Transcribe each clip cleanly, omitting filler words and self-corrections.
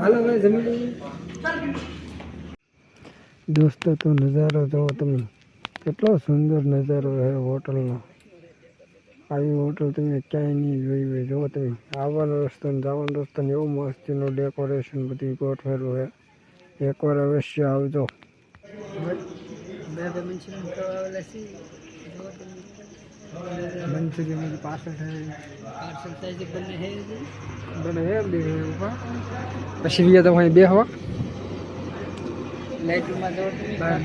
હાલો ભાઈ જમી લઈએ દોસ્તો. તો નજારો જોવો તમે, કેટલો સુંદર નજારો છે હોટલનો. આવી હોટલ તમે ક્યાંય નહીં જોઈ હોય. જોવો તમે આવવાનો રસ્તો ને જવાનો રસ્તો ને એવું મસ્તીનું ડેકોરેશન બધી ગોઠવેલું છે. એકવાર અવશ્ય આવજો. મંચુરિયન પાર્સલ બને હે પછી તો અહીં બેહવા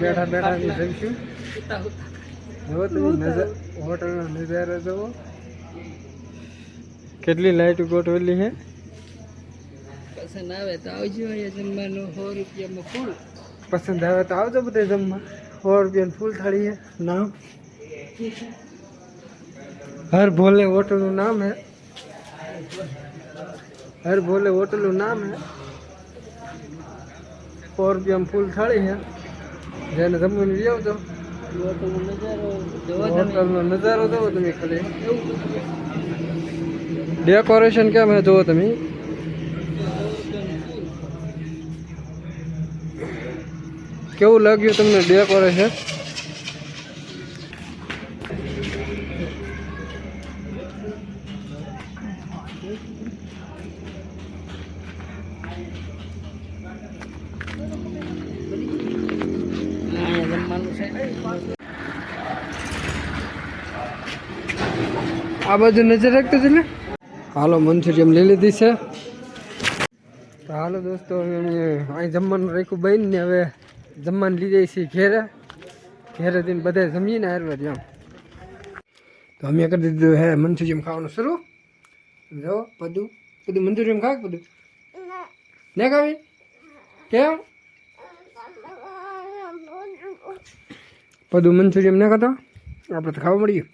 બેઠા બેઠા જઈશું. જો તમે હોટલનો નજારો જુઓ, કેટલી લાઈટ ગોઠવેલી છે. પસંદ આવે તો આવજો. જમવાનું 100 રૂપિયામાં ફૂલ. પસંદ આવે તો આવજો બધા જમવા. 100 રૂપિયાની ફૂલ થાળી है नाम हर भोले होटल નું नाम है. हर भोले होटल નું नाम है. 100 રૂપિયામાં ફૂલ થાળી है. જેને જમવાનું લઈ આવજો. હોટલનો નજારો જોવો તમે ખાલી. ડેકોરેશન કેમ હે જોવો તમે. કેવું લાગ્યું તમને ડેકોરેશન? આ બાજુ નજર રાખતો છે ને. હાલો મંચુરિયન લઈ લીધી છે. તો હાલો દોસ્તો, અહીં જમવાનું રાખ્યું બન ને હવે જમવાનું લઈ જાય છે ઘેરે. ઘેરે જઈને બધા જમીને હારવા એમ. તો અમે કરી દીધું હે મંચુરિયન ખાવાનું શરૂ. જો બધું મંચુરિયન ખાવ બધું ને ખાવી કેમ બધું મંચુરિયન ને ખાતો આપણે તો ખાવા મળ્યું.